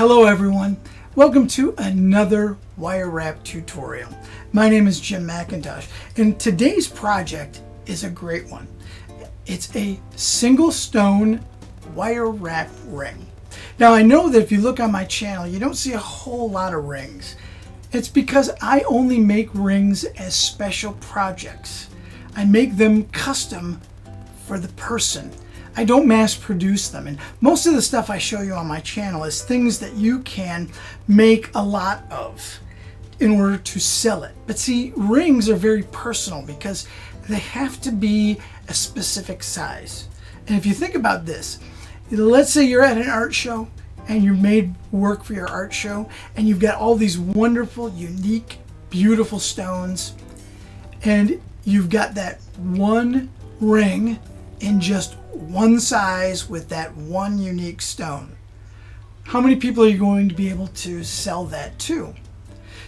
Hello everyone, welcome to another wire wrap tutorial. My name is Jim McIntosh and today's project is a great one. It's a single stone wire wrap ring. Now I know that if you look on my channel you don't see a whole lot of rings. It's because I only make rings as special projects. I make them custom for the person. I don't mass produce them, and most of the stuff I show you on my channel is things that you can make a lot of in order to sell it. But see, rings are very personal because they have to be a specific size. And if you think about this, let's say you're at an art show and you made work for your art show and you've got all these wonderful, unique, beautiful stones, and you've got that one ring in just one size with that one unique stone. How many people are you going to be able to sell that to?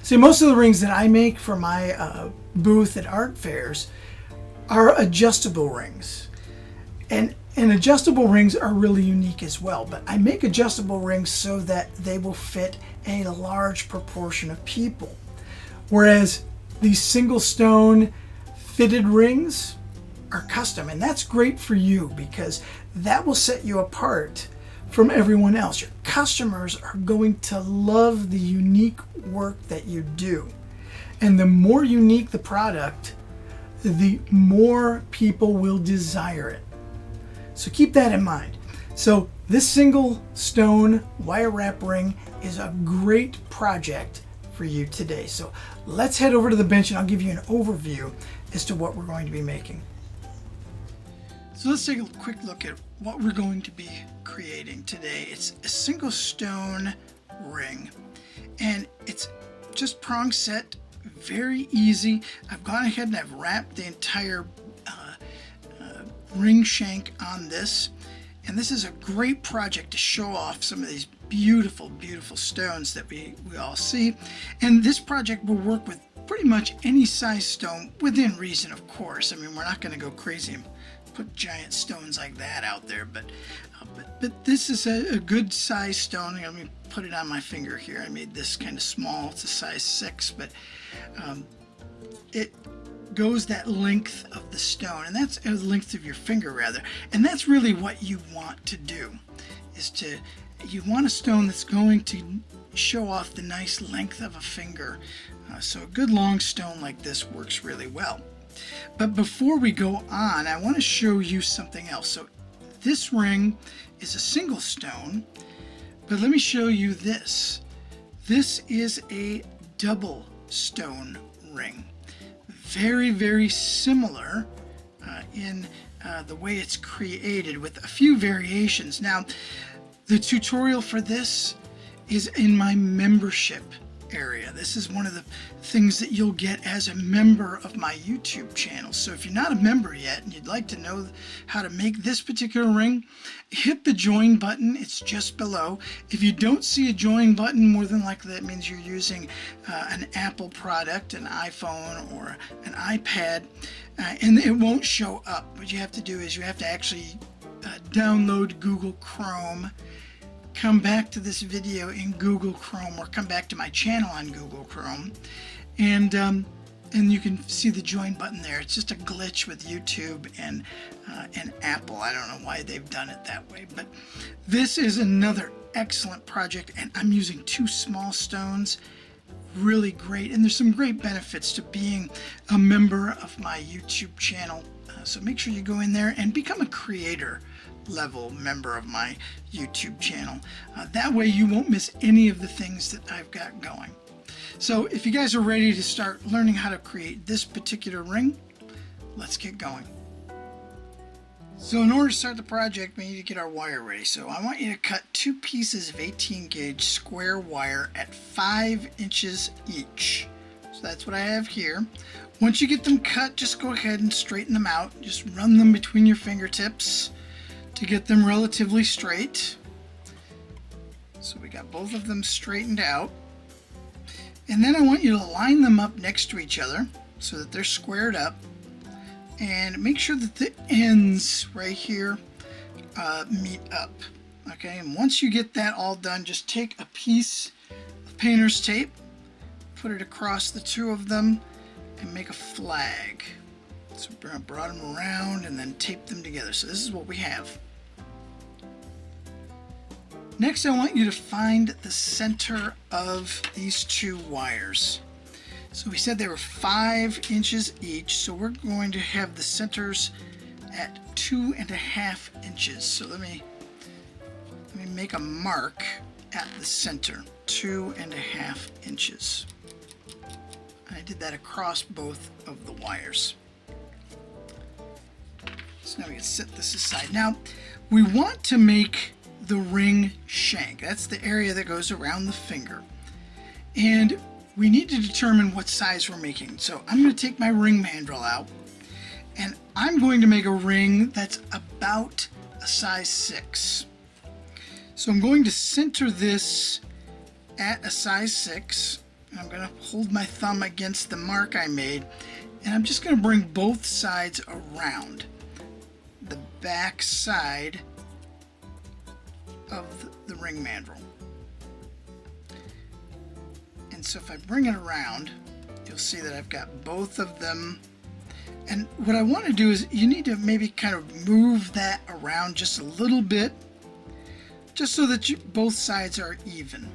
See, most of the rings that I make for my booth at art fairs are adjustable rings. And adjustable rings are really unique as well, but I make adjustable rings so that they will fit a large proportion of people. Whereas these single stone fitted rings are custom, and that's great for you because that will set you apart from everyone else. Your customers are going to love the unique work that you do, and the more unique the product, the more people will desire it. So keep that in mind. So this single stone wire wrap ring is a great project for you today. So let's head over to the bench and I'll give you an overview as to what we're going to be making. So let's take a quick look at what we're going to be creating today. It's a single stone ring, and it's just prong set, very easy. I've gone ahead and I've wrapped the entire ring shank on this, and this is a great project to show off some of these beautiful, beautiful stones that we all see. And this project will work with pretty much any size stone within reason, of course. I mean, we're not going to go crazy and put giant stones like that out there, but this is a good size stone. Let me put it on my finger here. I made this kind of small. It's a size 6, but it goes that length of the stone, and that's the length of your finger rather, and that's really what you want to do, you want a stone that's going to show off the nice length of a finger. So a good long stone like this works really well. But before we go on, I want to show you something else. So this ring is a single stone, but let me show you this. This is a double stone ring. Very, very similar in the way it's created with a few variations. Now, the tutorial for this is in my membership area. This is one of the things that you'll get as a member of my YouTube channel. So if you're not a member yet and you'd like to know how to make this particular ring, hit the join button. It's just below. If you don't see a join button, more than likely that means you're using an Apple product, an iPhone or an iPad, and it won't show up. What you have to do is you have to actually download Google Chrome, come back to this video in Google Chrome, or come back to my channel on Google Chrome, and you can see the join button there. It's just a glitch with YouTube and Apple. I don't know why they've done it that way, but this is another excellent project, and I'm using 2 small stones. Really great, and there's some great benefits to being a member of my YouTube channel. So make sure you go in there and become a creator level member of my YouTube channel. That way you won't miss any of the things that I've got going. So if you guys are ready to start learning how to create this particular ring, let's get going. So in order to start the project, we need to get our wire ready. So I want you to cut 2 pieces of 18 gauge square wire at 5 inches each. So that's what I have here. Once you get them cut, just go ahead and straighten them out. Just run them between your fingertips to get them relatively straight. So we got both of them straightened out. And then I want you to line them up next to each other so that they're squared up. And make sure that the ends right here meet up. Okay, and once you get that all done, just take a piece of painter's tape, put it across the two of them, and make a flag. So I brought them around and then tape them together. So this is what we have. Next, I want you to find the center of these two wires. So we said they were 5 inches each, so we're going to have the centers at 2.5 inches. So let me make a mark at the center, 2.5 inches. I did that across both of the wires. So now we can set this aside. Now we want to make the ring shank. That's the area that goes around the finger. And we need to determine what size we're making. So I'm going to take my ring mandrel out, and I'm going to make a ring that's about a size 6. So I'm going to center this at a size 6. And I'm going to hold my thumb against the mark I made, and I'm just going to bring both sides around the back side of the ring mandrel. And so if I bring it around, you'll see that I've got both of them. And what I want to do is you need to maybe kind of move that around just a little bit, just so that both sides are even.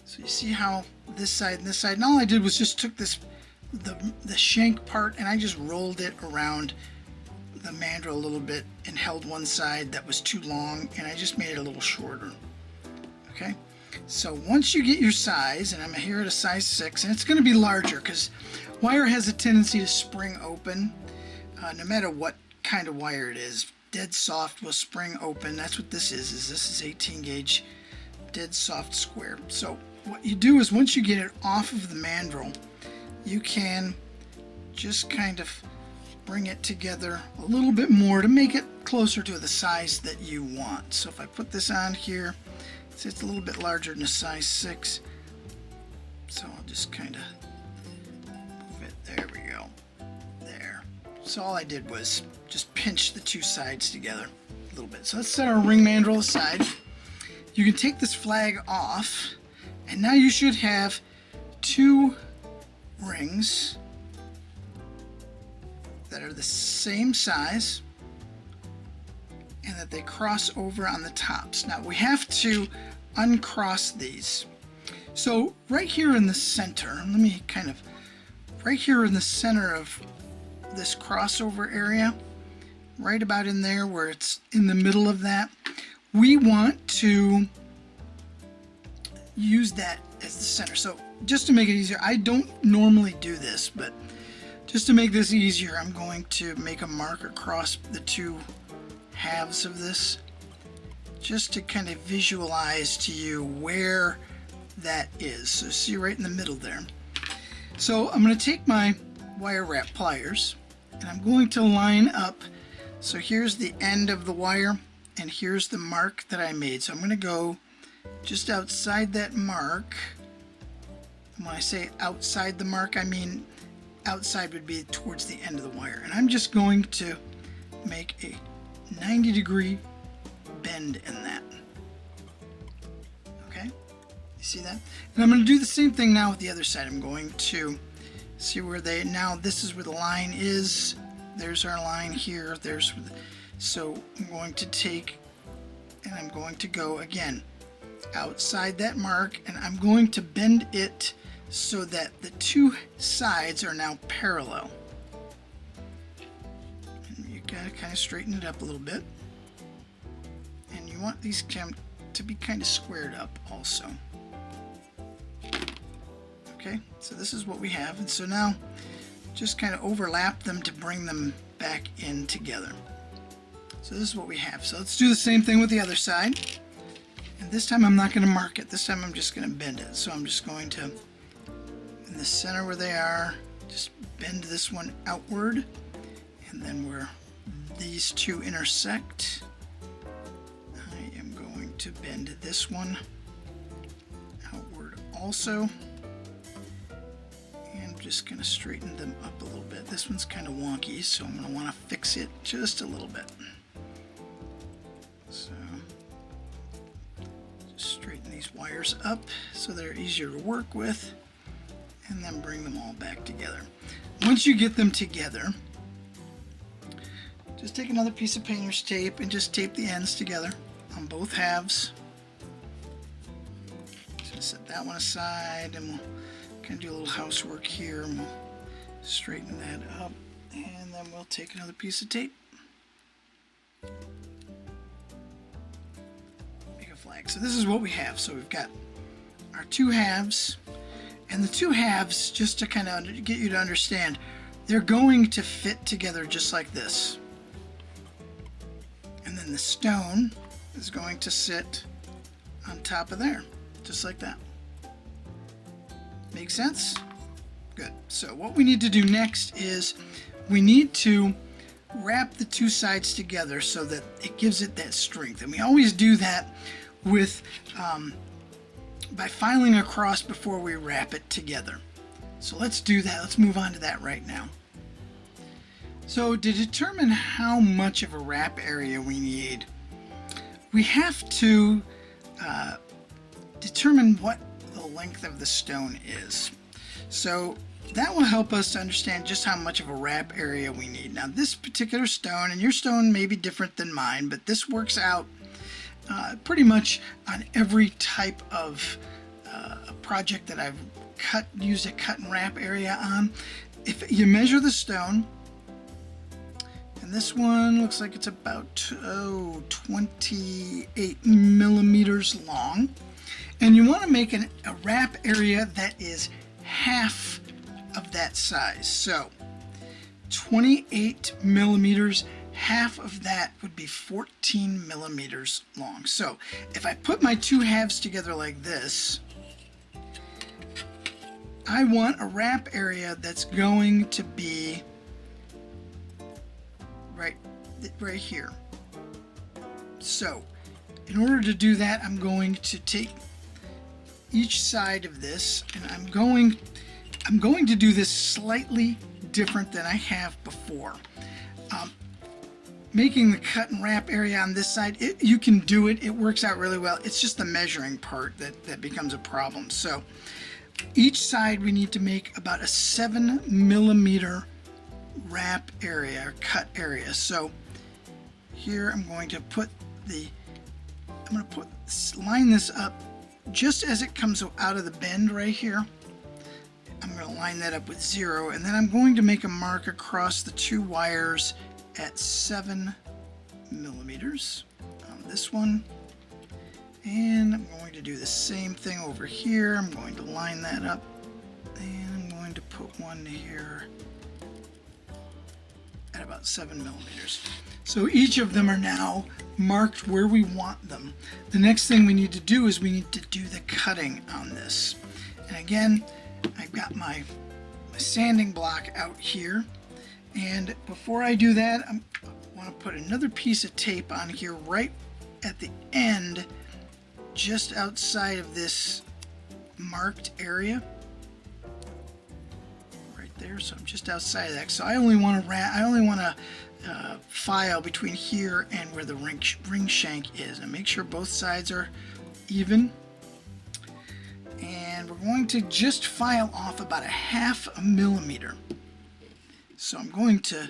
So you see how this side and this side, and all I did was just took the shank part and I just rolled it around the mandrel a little bit and held one side that was too long, and I just made it a little shorter. Okay, so once you get your size, and I'm here at a size 6, and it's going to be larger because wire has a tendency to spring open no matter what kind of wire it is. Dead soft will spring open. That's what this is. This is 18 gauge dead soft square. So what you do is once you get it off of the mandrel, you can just kind of bring it together a little bit more to make it closer to the size that you want. So if I put this on here, it's a little bit larger than a size 6. So I'll just kind of move it. There we go. There. So all I did was just pinch the two sides together a little bit. So let's set our ring mandrel aside. You can take this flag off, and now you should have 2 rings that are the same size and that they cross over on the tops. Now we have to uncross these. So right here in the center, right here in the center of this crossover area, right about in there where it's in the middle of that, we want to use that as the center. So just to make it easier, I don't normally do this, but just to make this easier, I'm going to make a mark across the 2 halves of this, just to kind of visualize to you where that is. So see right in the middle there. So I'm going to take my wire wrap pliers, and I'm going to line up. So here's the end of the wire, and here's the mark that I made. So I'm going to go just outside that mark. And when I say outside the mark, I mean outside would be towards the end of the wire. And I'm just going to make a 90-degree bend in that. Okay, you see that? And I'm going to do the same thing now with the other side. I'm going to see where now this is where the line is. There's our line here. So I'm going to take, and I'm going to go again outside that mark, and I'm going to bend it so that the 2 sides are now parallel. And you gotta kind of straighten it up a little bit, and you want these to be kind of squared up also. Okay, so this is what we have, and so now just kind of overlap them to bring them back in together. So this is what we have. So let's do the same thing with the other side, and this time I'm not going to mark it. This time I'm just going to bend it. So I'm just going to, in the center where they are, just bend this one outward, and then where these 2 intersect, I am going to bend this one outward also, and I'm just going to straighten them up a little bit. This one's kind of wonky, so I'm going to want to fix it just a little bit. So wires up so they're easier to work with, and then bring them all back together. Once you get them together, just take another piece of painter's tape and just tape the ends together on both halves. Just set that one aside, and we'll kind of do a little housework here, and we'll straighten that up, and then we'll take another piece of tape, make a flag. So this is what we have. So we've got our two halves, and the two halves, just to kind of get you to understand, they're going to fit together just like this. And then the stone is going to sit on top of there, just like that. Make sense? Good. So what we need to do next is we need to wrap the two sides together so that it gives it that strength. And we always do that with by filing across before we wrap it together. So let's do that. Let's move on to that right now. So to determine how much of a wrap area we need, we have to determine what the length of the stone is. So that will help us to understand just how much of a wrap area we need. Now this particular stone, and your stone may be different than mine, but this works out pretty much on every type of project that I've used a cut and wrap area on. If you measure the stone, and this one looks like it's about 28 millimeters long, and you want to make a wrap area that is half of that size. So 28 millimeters, half of that would be 14 millimeters long. So if I put my two halves together like this, I want a wrap area that's going to be right here. So in order to do that, I'm going to take each side of this, and I'm going to do this slightly different than I have before. Making the cut and wrap area on this side, you can do it. It works out really well. It's just the measuring part that becomes a problem. So each side we need to make about a 7 millimeter wrap area, or cut area. So here I'm going to line this up just as it comes out of the bend right here. I'm going to line that up with 0, and then I'm going to make a mark across the two wires at 7 millimeters on this one, and I'm going to do the same thing over here. I'm going to line that up, and I'm going to put one here at about 7 millimeters. So each of them are now marked where we want them. The next thing we need to do is we need to do the cutting on this. And again, I've got my sanding block out here, and before I do that, I want to put another piece of tape on here right at the end, just outside of this marked area right there. So I'm just outside of that. So I only want to file between here and where the ring shank is, and make sure both sides are even. And we're going to just file off about a 1/2 millimeter. So I'm going to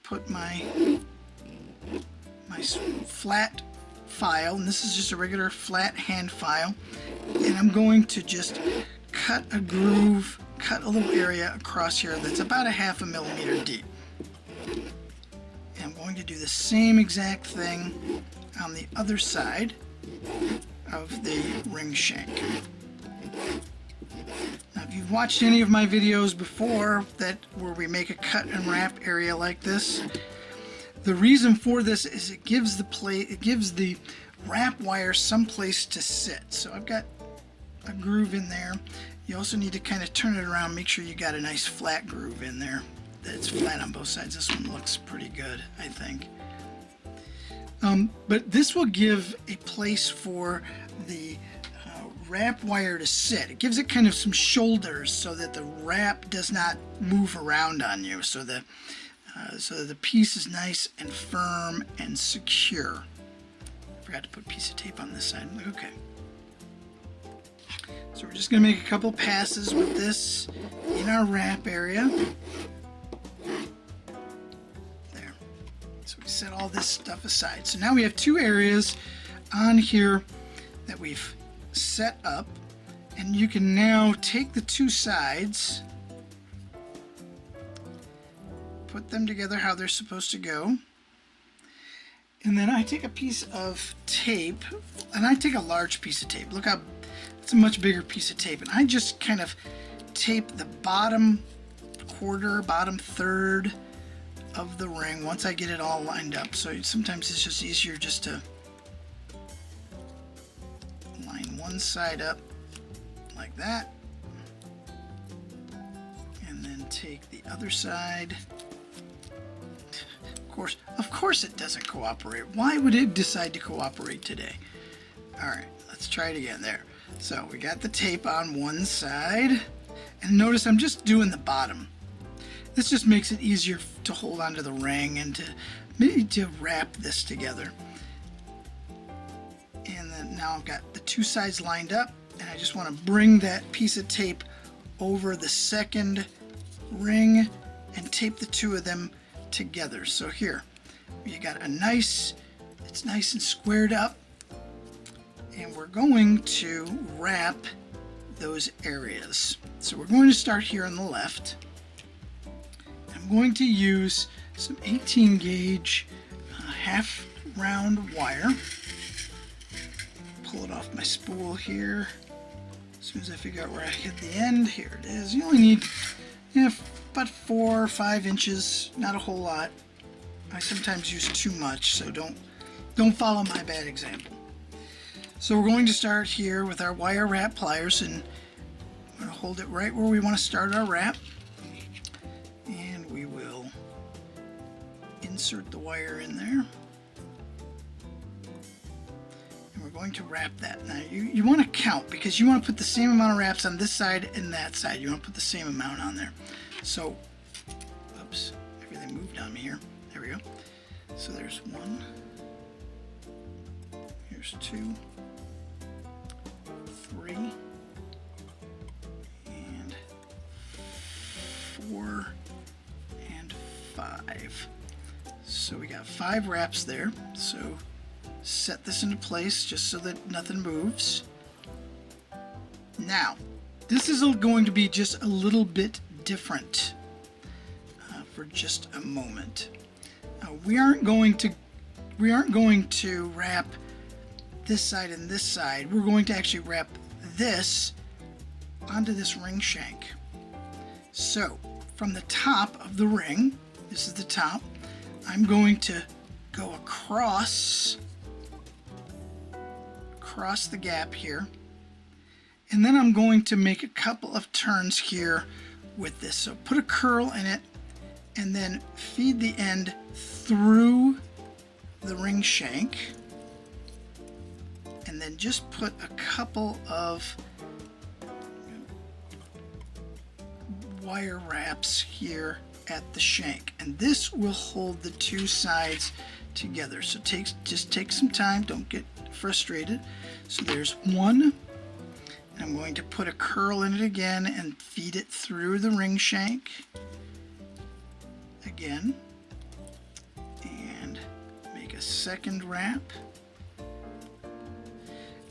put my flat file, and this is just a regular flat hand file, and I'm going to just cut a groove, cut a little area across here that's about a 1/2 millimeter deep. And I'm going to do the same exact thing on the other side of the ring shank. Now, if you've watched any of my videos before where we make a cut and wrap area like this, the reason for this is it gives the wrap wire some place to sit. So I've got a groove in there. You also need to kind of turn it around, make sure you got a nice flat groove in there that's flat on both sides. This one looks pretty good, I think. But this will give a place for the wrap wire to sit. It gives it kind of some shoulders so that the wrap does not move around on you, so that the piece is nice and firm and secure. I forgot to put a piece of tape on this side. Okay. So we're just going to make a couple passes with this in our wrap area. There. So we set all this stuff aside. So now we have two areas on here that we've set up, and you can now take the two sides, put them together how they're supposed to go, and then I take a piece of tape, and I take a large piece of tape. Look how it's a much bigger piece of tape, and I just kind of tape the bottom quarter, bottom third of the ring once I get it all lined up. So sometimes it's just easier just to line one side up like that, and then take the other side. Of course it doesn't cooperate. Why would it decide to cooperate today? Alright, let's try it again. There. So we got the tape on one side, and notice I'm just doing the bottom. This just makes it easier to hold onto the ring and to maybe to wrap this together. And then now I've got the two sides lined up, and I just want to bring that piece of tape over the second ring and tape the two of them together. So here you got it's nice and squared up, and we're going to wrap those areas. So we're going to start here on the left. I'm going to use some 18 gauge half round wire. Pull it off my spool here. As soon as I figure out where I hit the end, here it is. You only need about 4 or 5 inches, not a whole lot. I sometimes use too much, so don't follow my bad example. So we're going to start here with our wire wrap pliers, and we're going to hold it right where we want to start our wrap, and we will insert the wire in there, and we're going to wrap that. Now you want to count, because you want to put the same amount of wraps on this side and that side. You want to put the same amount on there. So, oops, everything moved on me here. There we go. So there's 1, here's 2, 3, and 4, and 5. So we got 5 wraps there. So set this into place just so that nothing moves. Now, this is going to be just a little bit different for just a moment. We aren't going to wrap this side and this side. We're going to actually wrap this onto this ring shank. So from the top of the ring, this is the top, I'm going to go across the gap here, and then I'm going to make a couple of turns here with this. So put a curl in it, and then feed the end through the ring shank, and then just put a couple of wire wraps here at the shank, and this will hold the two sides together. So just take some time, don't get frustrated. So there's one. I'm going to put a curl in it again and feed it through the ring shank again, and make a second wrap.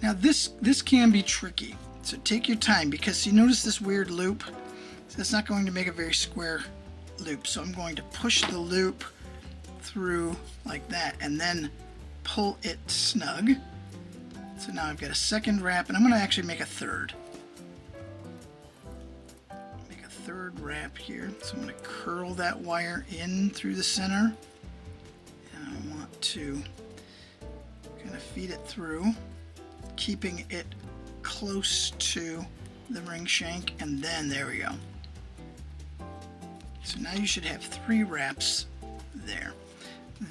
Now this can be tricky, so take your time, because you notice this weird loop. So it's not going to make a very square loop, so I'm going to push the loop through like that and then pull it snug. So now I've got a second wrap, and I'm going to actually make a third. Make a third wrap here. So I'm going to curl that wire in through the center, and I want to kind of feed it through, keeping it close to the ring shank, and then there we go. So now you should have 3 wraps there.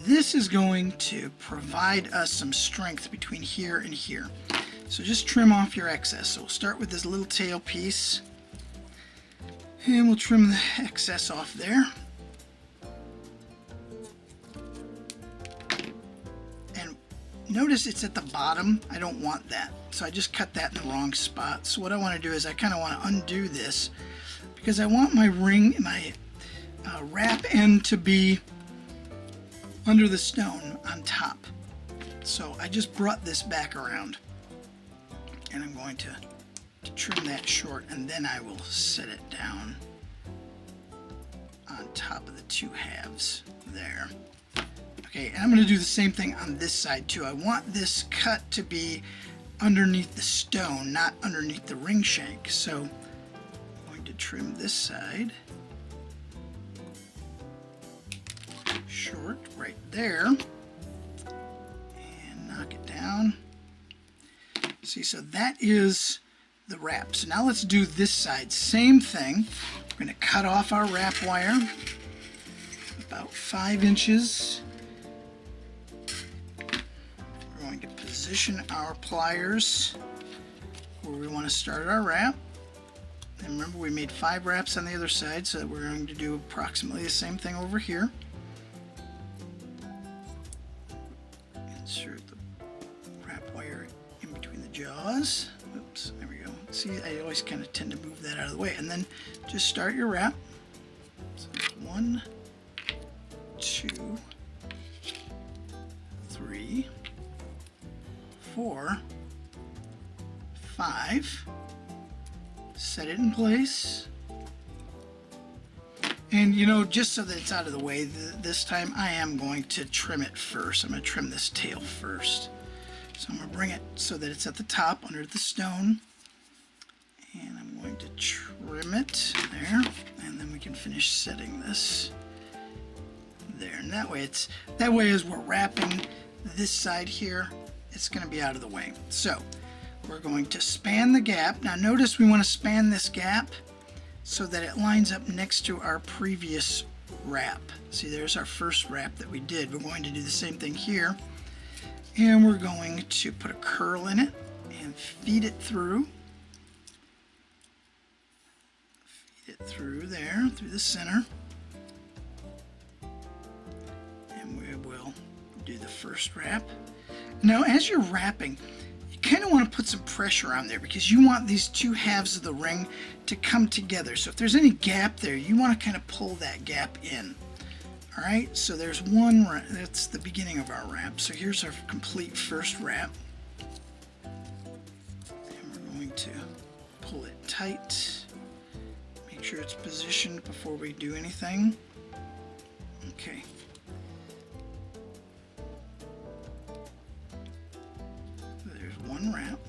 This is going to provide us some strength between here and here. So just trim off your excess. So we'll start with this little tail piece, and we'll trim the excess off there. And Notice it's at the bottom. I don't want that. So I just cut that in the wrong spot. So what I want to do is I kind of want to undo this because I want my ring, my wrap end to be under the stone on top. So I just brought this back around and I'm going to trim that short, and then I will set it down on top of the two halves there. Okay, and I'm going to do the same thing on this side too. I want this cut to be underneath the stone, not underneath the ring shank. So I'm going to trim this side short right there and knock it down. See, so that is the wrap. So now let's do this side. Same thing. We're going to cut off our wrap wire about 5 inches. We're going to position our pliers where we want to start our wrap. And remember, we made 5 wraps on the other side, so we're going to do approximately the same thing over here. Insert the wrap wire in between the jaws. Oops, there we go. See, I always kind of tend to move that out of the way. And then just start your wrap. So 1, 2, 3, 4, 5. Set it in place. And you know, just so that it's out of the way this time, I am going to trim it first. I'm going to trim this tail first. So I'm going to bring it so that it's at the top under the stone. And I'm going to trim it there. And then we can finish setting this there. And that way as we're wrapping this side here, it's going to be out of the way. So we're going to span the gap. Now notice we want to span this gap so that it lines up next to our previous wrap. See, there's our first wrap that we did. We're going to do the same thing here. And we're going to put a curl in it and feed it through. Feed it through there, through the center. And we will do the first wrap. Now, as you're wrapping, you kind of want to put some pressure on there because you want these two halves of the ring to come together. So if there's any gap there, you want to kind of pull that gap in. All right, so there's one, that's the beginning of our wrap. So here's our complete first wrap. And we're going to pull it tight. Make sure it's positioned before we do anything. Okay. So there's one wrap.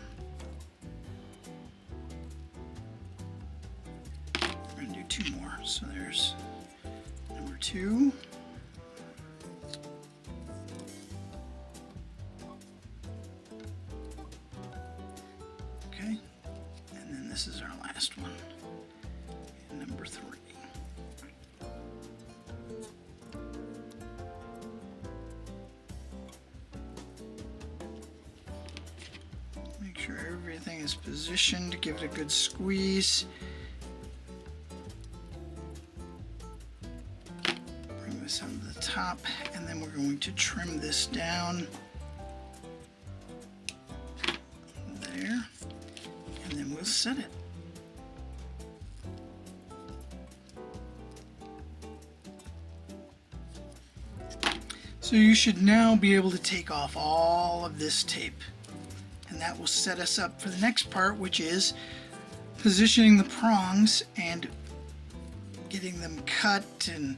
We're going to do 2 more. So there's number 2. This is our last one, and number 3. Make sure everything is positioned, give it a good squeeze. Bring this onto the top, and then we're going to trim this down. There. And then we'll set it. So you should now be able to take off all of this tape, and that will set us up for the next part, which is positioning the prongs and getting them cut and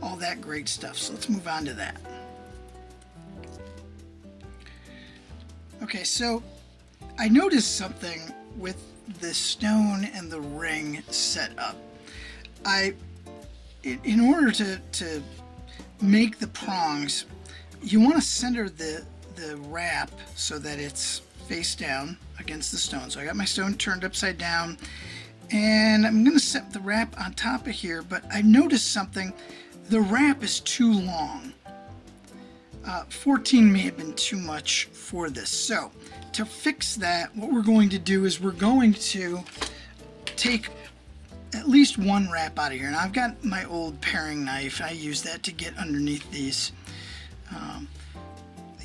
all that great stuff. So let's move on to that. Okay, so I noticed something with the stone and the ring set up. In order to make the prongs, you want to center the wrap so that it's face down against the stone. So I got my stone turned upside down, and I'm going to set the wrap on top of here, but I noticed something. The wrap is too long. 14 may have been too much for this. So to fix that, what we're going to do is we're going to take at least one wrap out of here. And I've got my old paring knife. I use that to get underneath these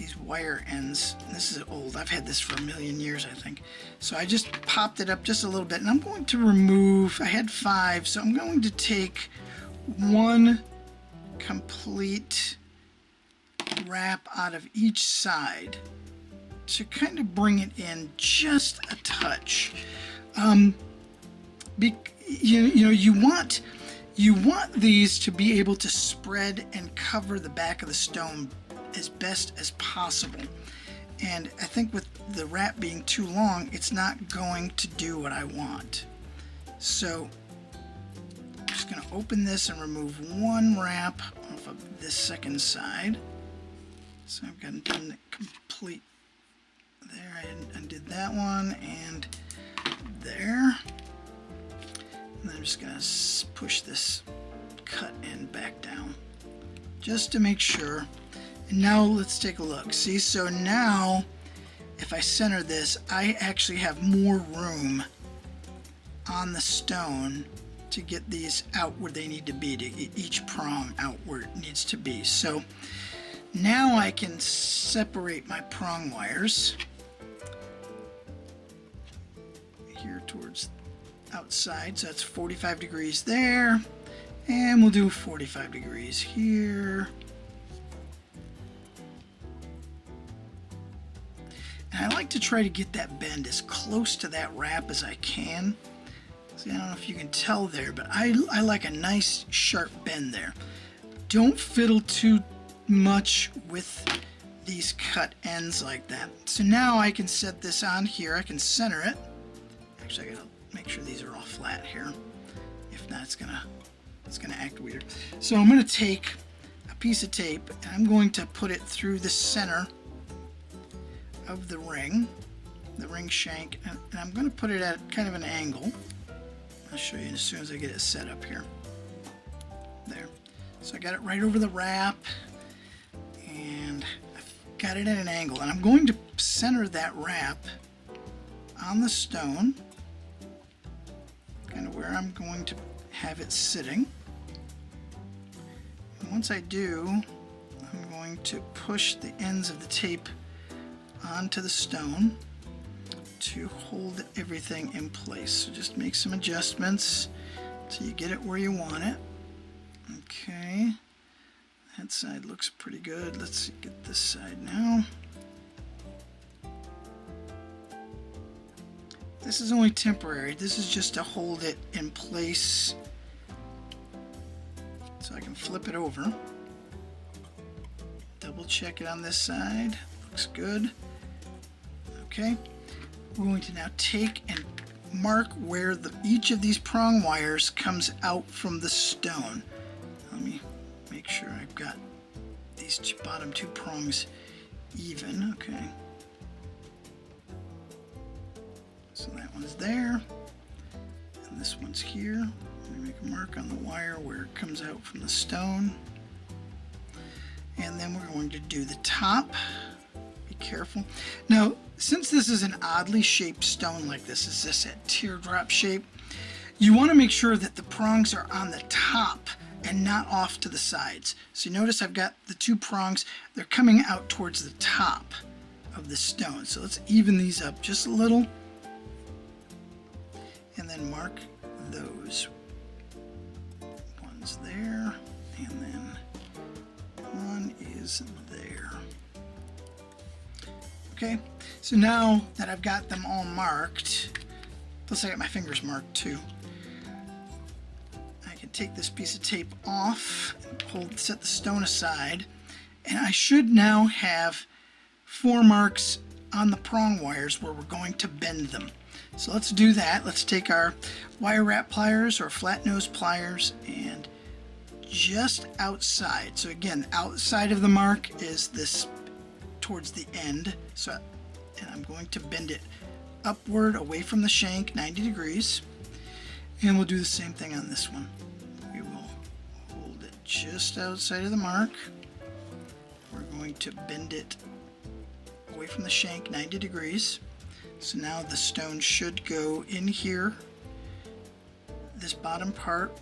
these wire ends. This is old. I've had this for a million years, I think. So I just popped it up just a little bit, and I'm going to remove, I had 5, so I'm going to take 1 complete wrap out of each side to kind of bring it in just a touch. You want these to be able to spread and cover the back of the stone as best as possible. And I think with the wrap being too long, it's not going to do what I want. So I'm just going to open this and remove 1 wrap off of this second side. So I've got done the complete there. I undid that one and there. And I'm just going to push this cut end back down just to make sure. And now let's take a look. See, so now if I center this, I actually have more room on the stone to get these out where they need to be, to get each prong out where it needs to be. So now I can separate my prong wires here towards outside, so that's 45 degrees there, and we'll do 45 degrees here. And I like to try to get that bend as close to that wrap as I can. See, I don't know if you can tell there, but I like a nice sharp bend there. Don't fiddle too much with these cut ends like that. So now I can set this on here. I can center it. Actually, I gotta make sure these are all flat here. If not, it's gonna act weird. So I'm gonna take a piece of tape and I'm going to put it through the center of the ring shank, and I'm going to put it at kind of an angle. I'll show you as soon as I get it set up here. There. So I got it right over the wrap, and I've got it at an angle, and I'm going to center that wrap on the stone, kind of where I'm going to have it sitting. And once I do, I'm going to push the ends of the tape onto the stone to hold everything in place. So just make some adjustments till you get it where you want it. Okay, that side looks pretty good. Let's get this side now. This is only temporary. This is just to hold it in place so I can flip it over. Double check it on this side. Looks good. Okay, we're going to now take and mark where each of these prong wires comes out from the stone. Let me make sure I've got these bottom 2 prongs even. Okay, so that one's there, and this one's here. Let me make a mark on the wire where it comes out from the stone, and then we're going to do the top. Be careful. Now, since this is an oddly shaped stone like this, is this a teardrop shape, you want to make sure that the prongs are on the top and not off to the sides. So you notice I've got the 2 prongs, they're coming out towards the top of the stone. So let's even these up just a little and then mark those. One's there, and then one is there. Okay, so now that I've got them all marked, plus I got my fingers marked too, I can take this piece of tape off and set the stone aside, and I should now have 4 marks on the prong wires where we're going to bend them. So let's do that. Let's take our wire wrap pliers or flat nose pliers, and just outside, so again, outside of the mark is this towards the end, so, and I'm going to bend it upward away from the shank 90 degrees, and we'll do the same thing on this one. We will hold it just outside of the mark. We're going to bend it away from the shank 90 degrees. So now the stone should go in here, this bottom part.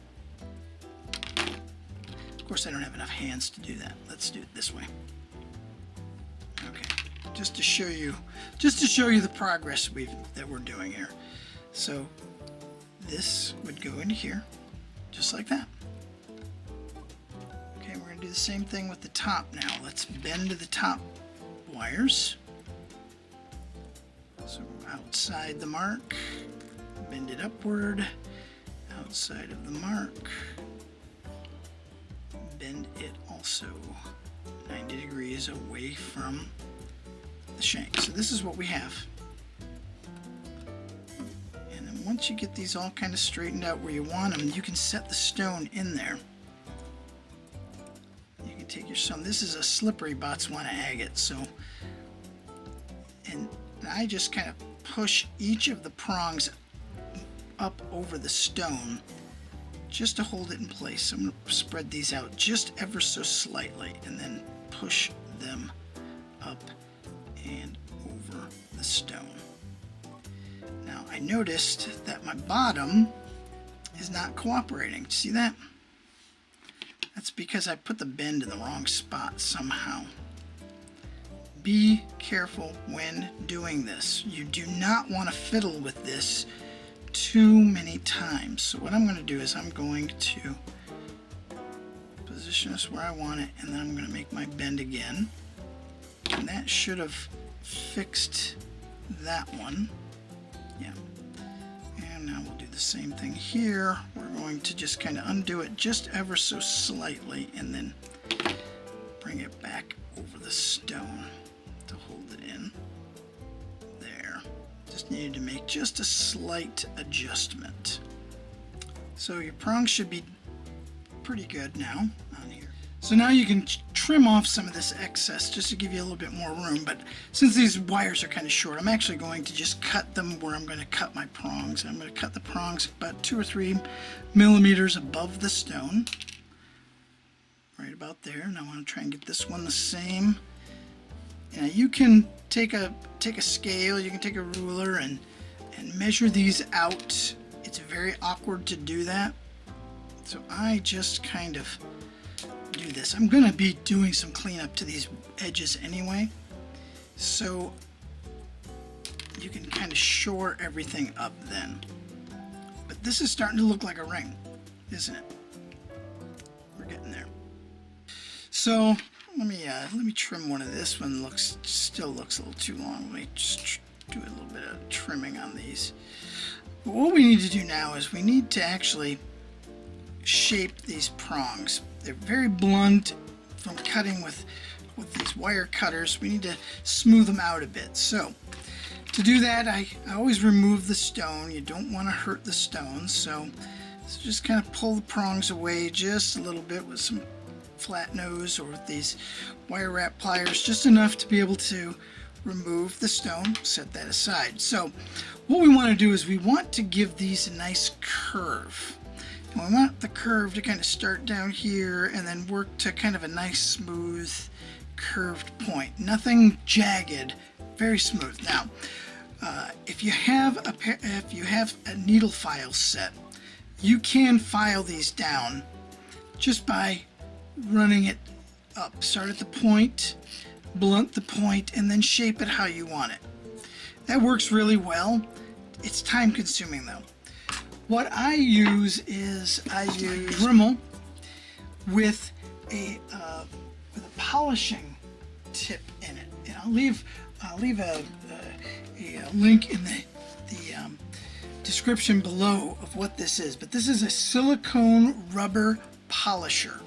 Of course, I don't have enough hands to do that. Let's do it this way. Okay. just to show you the progress that we're doing here. So this would go into here, just like that. Okay, we're going to do the same thing with the top now. Let's bend the top wires. So outside the mark, bend it upward, outside of the mark, bend it also 90 degrees away from the shank. So this is what we have. And then once you get these all kind of straightened out where you want them, you can set the stone in there. You can take your stone. This is a slippery Botswana agate, so, and I just kind of push each of the prongs up over the stone just to hold it in place. I'm going to spread these out just ever so slightly and then push them up and over the stone. Now I noticed that my bottom is not cooperating. See that? That's because I put the bend in the wrong spot somehow. Be careful when doing this. You do not want to fiddle with this too many times. So what I'm going to do is I'm going to position this where I want it, and then I'm going to make my bend again. And that should have fixed that one. Yeah. And now we'll do the same thing here. We're going to just kind of undo it just ever so slightly and then bring it back over the stone to hold it in. There. Just needed to make just a slight adjustment. So your prongs should be pretty good now on here. So now you can trim off some of this excess just to give you a little bit more room, but since these wires are kind of short, I'm actually going to just cut them where I'm going to cut my prongs. I'm going to cut the prongs about 2 or 3 millimeters above the stone, right about there. And I want to try and get this one the same. Now you can take a scale, you can take a ruler and measure these out. It's very awkward to do that, so I just kind of do this. I'm going to be doing some cleanup to these edges anyway, so you can kind of shore everything up then. But this is starting to look like a ring, isn't it? We're getting there. So let me trim one of this one. Still looks a little too long. Let me just do a little bit of trimming on these. But what we need to do now is we need to actually shape these prongs. They're very blunt from cutting with these wire cutters. We need to smooth them out a bit. So to do that, I always remove the stone. You don't want to hurt the stone, so just kind of pull the prongs away just a little bit with some flat nose or with these wire wrap pliers, just enough to be able to remove the stone. Set that aside. So what we want to do is we want to give these a nice curve. And we want the curve to kind of start down here and then work to kind of a nice smooth curved point. Nothing jagged, very smooth. Now if you have a needle file set, you can file these down just by running it up. Start at the point, blunt the point, and then shape it how you want it. That works really well. It's time consuming though. What I use is I use Dremel with a polishing tip in it, and I'll leave a link in the description below of what this is. But this is a silicone rubber polisher.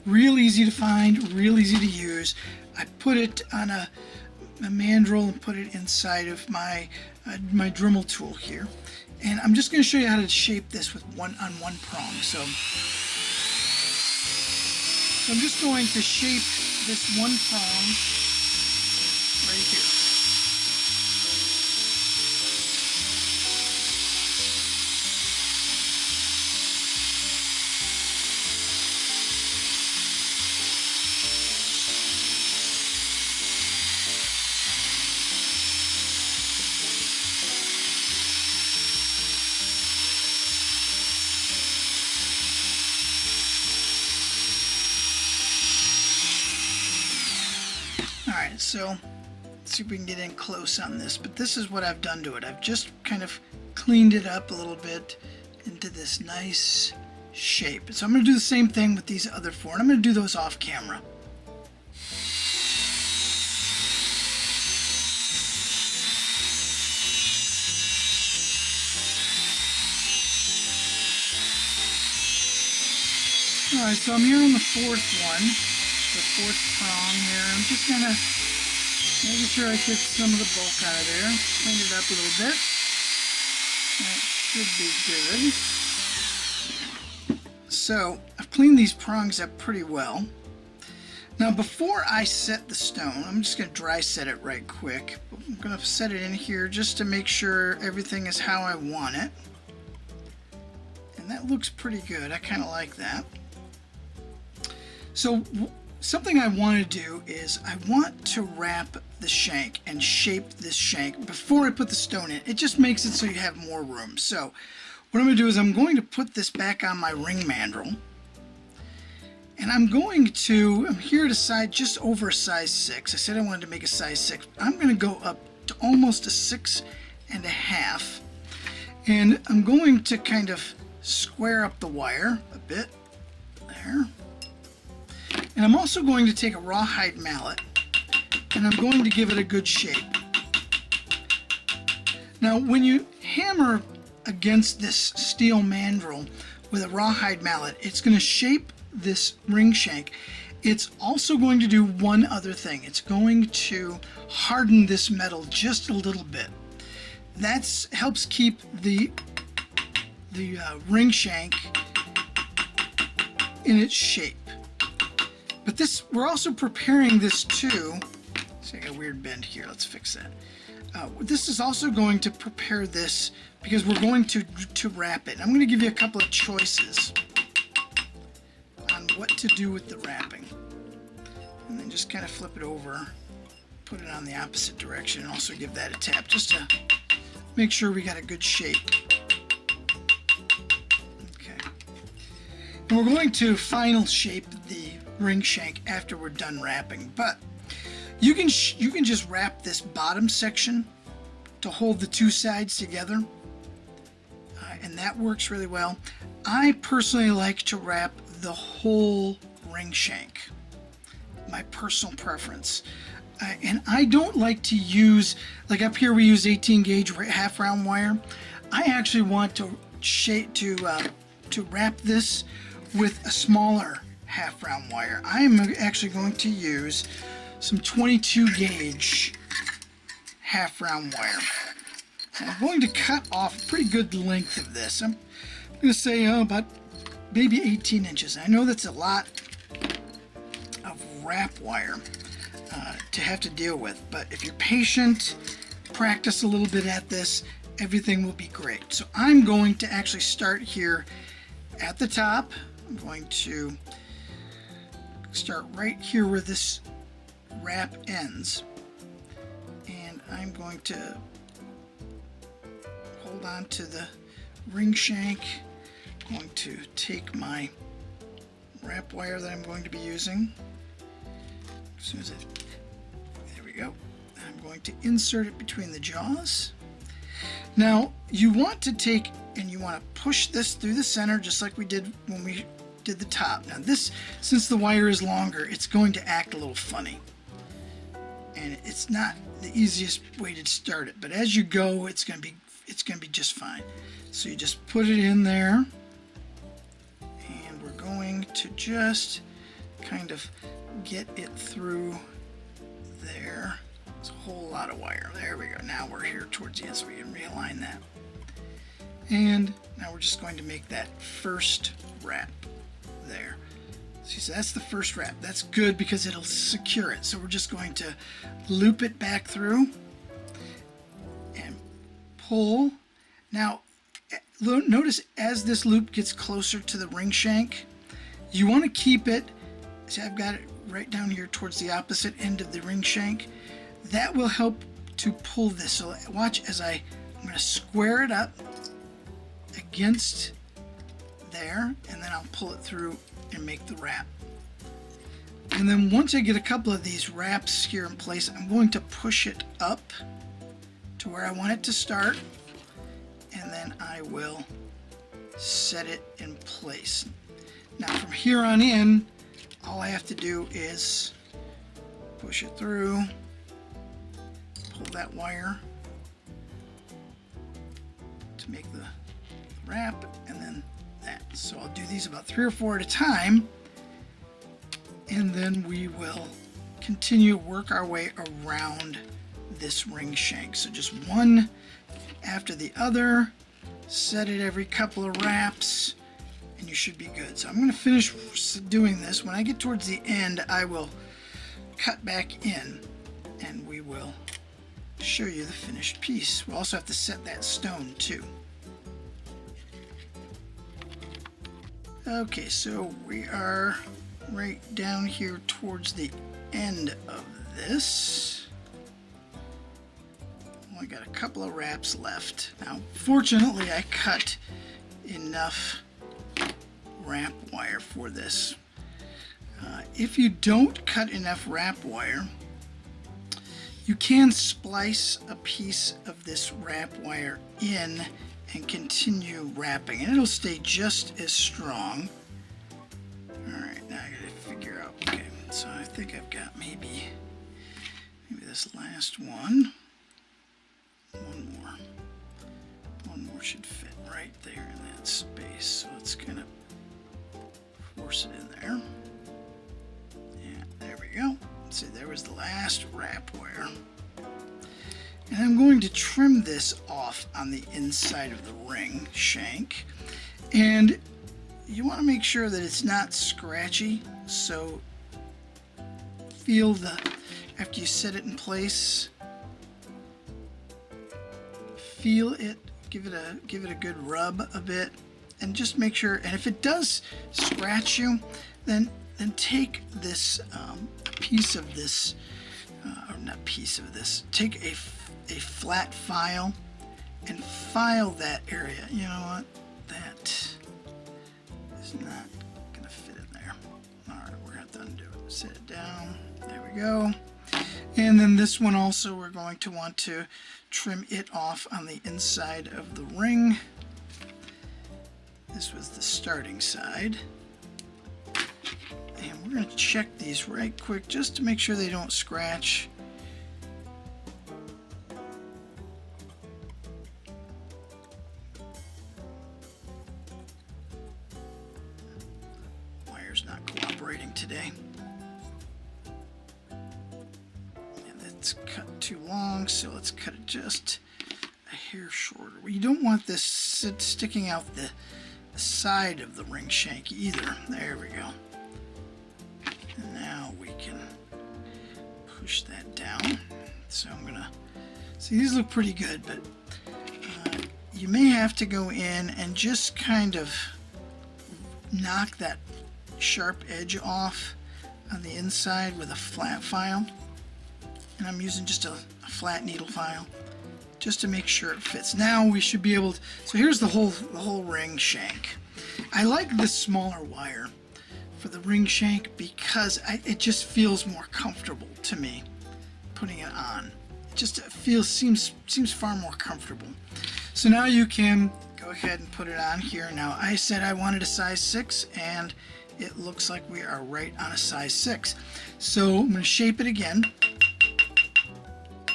Real easy to find, real easy to use. I put it on a mandrel and put it inside of my my Dremel tool here. And I'm just going to show you how to shape this with one prong. So I'm just going to shape this one prong right here. Alright, so Let's see if we can get in close on this, but this is what I've done to it. I've just kind of cleaned it up a little bit into this nice shape. So I'm going to do the same thing with these other four, and I'm going to do those off camera. Alright, so I'm here on the fourth one, the fourth prong here. I'm just kind of making sure I get some of the bulk out of there. Clean it up a little bit. That should be good. So, I've cleaned these prongs up pretty well. Now, before I set the stone, I'm just going to dry set it right quick. I'm going to set it in here just to make sure everything is how I want it. And that looks pretty good. I kind of like that. So something I want to do is I want to wrap the shank and shape this shank before I put the stone in. It just makes it so you have more room. So what I'm going to do is I'm going to put this back on my ring mandrel. And I'm here to size just over a size 6. I said I wanted to make a size 6. I'm going to go up to almost a 6.5. And I'm going to kind of square up the wire a bit. There. And I'm also going to take a rawhide mallet and I'm going to give it a good shape. Now, when you hammer against this steel mandrel with a rawhide mallet, it's going to shape this ring shank. It's also going to do one other thing. It's going to harden this metal just a little bit. That helps keep the ring shank in its shape. But we're also preparing this too. See, I got a weird bend here. Let's fix that. This is also going to prepare this because we're going to wrap it. I'm going to give you a couple of choices on what to do with the wrapping. And then just kind of flip it over, put it on the opposite direction, and also give that a tap just to make sure we got a good shape. Okay. And we're going to final shape the ring shank after we're done wrapping, but you can just wrap this bottom section to hold the two sides together, and that works really well. I personally like to wrap the whole ring shank, my personal preference, and I don't like to use, like up here we use 18 gauge half round wire. I actually want to wrap this with a smaller half round wire. I am actually going to use some 22 gauge half round wire. And I'm going to cut off a pretty good length of this. I'm going to say about maybe 18 inches. I know that's a lot of wrap wire to have to deal with, but if you're patient, practice a little bit at this, everything will be great. So I'm going to actually start here at the top. I'm going to start right here where this wrap ends, and I'm going to hold on to the ring shank. I'm going to take my wrap wire that I'm going to be using. As soon as there we go. I'm going to insert it between the jaws. Now you want to take and you want to push this through the center just like we did when we did the top. Now this, since the wire is longer, it's going to act a little funny, and it's not the easiest way to start it, but as you go it's going to be just fine. So you just put it in there, and we're going to just kind of get it through there. It's a whole lot of wire. There we go. Now we're here towards the end, so we can realign that. And now we're just going to make that first wrap there. See, so that's the first wrap. That's good because it'll secure it. So we're just going to loop it back through and pull. Now, notice as this loop gets closer to the ring shank, you want to keep it. See, I've got it right down here towards the opposite end of the ring shank. That will help to pull this. So watch as I'm going to square it up against there, and then I'll pull it through and make the wrap. And then once I get a couple of these wraps here in place, I'm going to push it up to where I want it to start, and then I will set it in place. Now from here on in, all I have to do is push it through, pull that wire to make the wrap, and then that. So I'll do these about 3 or 4 at a time, and then we will continue to work our way around this ring shank. So just one after the other, set it every couple of wraps, and you should be good. So I'm going to finish doing this. When I get towards the end, I will cut back in and we will show you the finished piece. We'll also have to set that stone too. Okay, so we are right down here towards the end of this. Only got a couple of wraps left. Now, fortunately, I cut enough wrap wire for this. If you don't cut enough wrap wire, you can splice a piece of this wrap wire in and continue wrapping, and it'll stay just as strong. Alright, now I gotta figure out, okay, so I think I've got maybe this last one. One more should fit right there in that space, so it's gonna force it in there. Yeah, there we go. See, there was the last wrap wire. And I'm going to trim this off on the inside of the ring shank. And you want to make sure that it's not scratchy, so feel after you set it in place, feel it, give it a good rub a bit, and just make sure, and if it does scratch you, then take this piece of this, or not piece of this, take a flat file and file that area. You know what? That is not gonna fit in there. Alright, we're gonna have to undo it. Set it down. There we go. And then this one also, we're going to want to trim it off on the inside of the ring. This was the starting side. And we're going to check these right quick just to make sure they don't scratch. Wire's not cooperating today. And it's cut too long, so let's cut it just a hair shorter. You don't want this sticking out the side of the ring shank either. There we go. And now we can push that down. So I'm gonna see, these look pretty good, but you may have to go in and just kind of knock that sharp edge off on the inside with a flat file. And I'm using just a flat needle file just to make sure it fits. Now we should be able to, so here's the whole ring shank. I like this smaller wire for the ring shank because it just feels more comfortable to me putting it on. It just seems far more comfortable. So now you can go ahead and put it on here. Now I said I wanted a size 6, and it looks like we are right on a size 6. So I'm going to shape it again.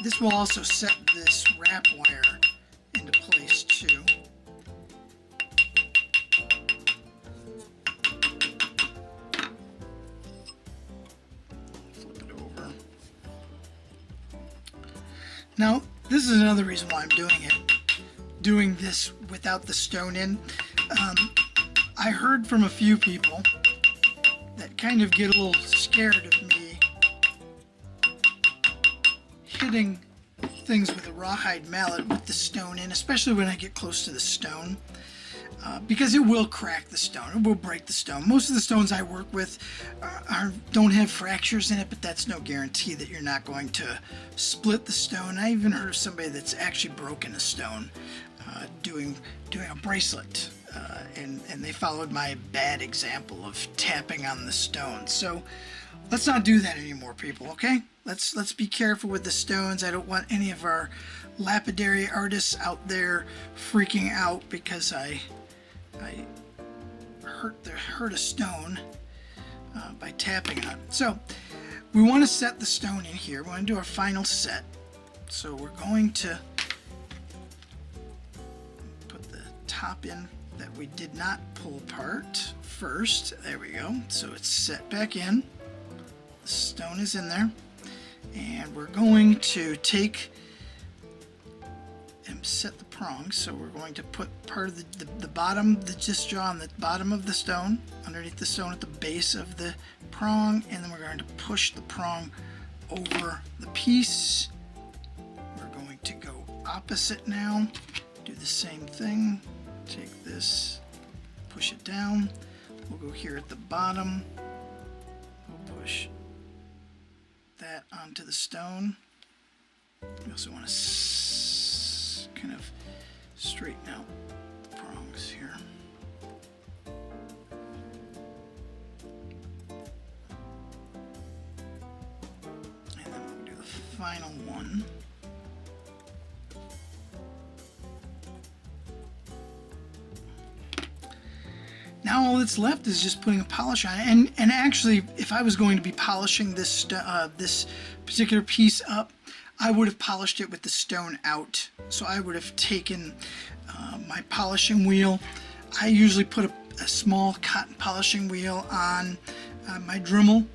This will also set this wrap wire into place too. Flip it over. Now, this is another reason why I'm doing this without the stone in. I heard from a few people that kind of get a little scared of me hitting things with a rawhide mallet with the stone in, especially when I get close to the stone, because it will crack the stone, it will break the stone. Most of the stones I work with don't have fractures in it, but that's no guarantee that you're not going to split the stone. I even heard of somebody that's actually broken a stone doing a bracelet, and they followed my bad example of tapping on the stone. So let's not do that anymore, people, okay? Let's be careful with the stones. I don't want any of our lapidary artists out there freaking out because I hurt a stone by tapping on it. So we want to set the stone in here. We want to do our final set. So we're going to put the top in that we did not pull apart first. There we go. So it's set back in. The stone is in there. And we're going to take and set the prongs. So we're going to put part of the bottom, just draw on the bottom of the stone, underneath the stone at the base of the prong, and then we're going to push the prong over the piece. We're going to go opposite now, do the same thing. Take this, push it down. We'll go here at the bottom. We'll push that onto the stone. We also want to kind of straighten out the prongs here. And then we'll do the final one. Now all that's left is just putting a polish on it. And actually, if I was going to be polishing this this particular piece up, I would have polished it with the stone out. So I would have taken my polishing wheel. I usually put a small cotton polishing wheel on my Dremel,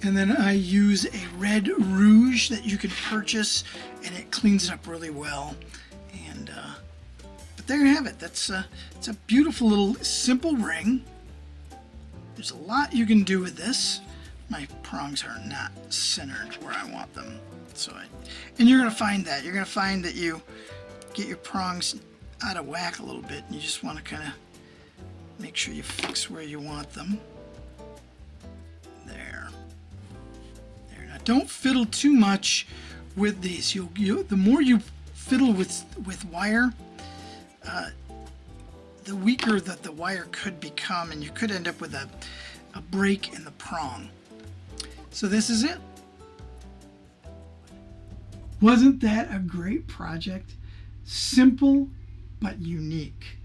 and then I use a red rouge that you can purchase, and it cleans it up really well. And but there you have it. It's a beautiful little simple ring. There's a lot you can do with this. My prongs are not centered where I want them. And you're going to find that. You're going to find that you get your prongs out of whack a little bit, and you just want to kind of make sure you fix where you want them. There. Now don't fiddle too much with these. The more you fiddle with wire, the weaker that the wire could become, and you could end up with a break in the prong. So this is it. Wasn't that a great project? Simple but unique.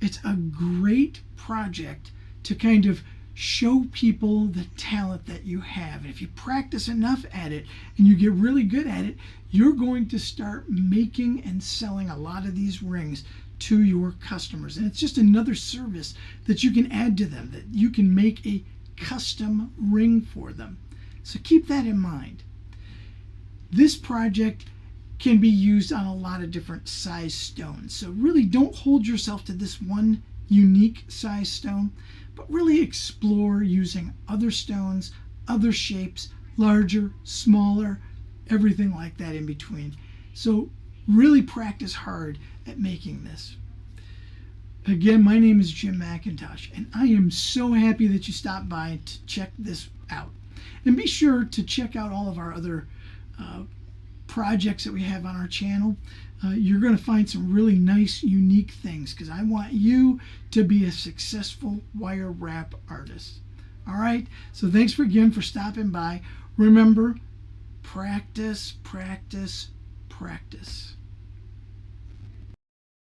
It's a great project to kind of show people the talent that you have. And if you practice enough at it and you get really good at it, you're going to start making and selling a lot of these rings to your customers. And it's just another service that you can add to them, that you can make a custom ring for them. So keep that in mind. This project can be used on a lot of different size stones. So really don't hold yourself to this one unique size stone, but really explore using other stones, other shapes, larger, smaller, everything like that in between. So really practice hard at making this. Again, my name is Jim McIntosh, and I am so happy that you stopped by to check this out. And be sure to check out all of our other projects that we have on our channel. You're going to find some really nice, unique things, because I want you to be a successful wire wrap artist. All right, so thanks again for stopping by. Remember, practice, practice, practice.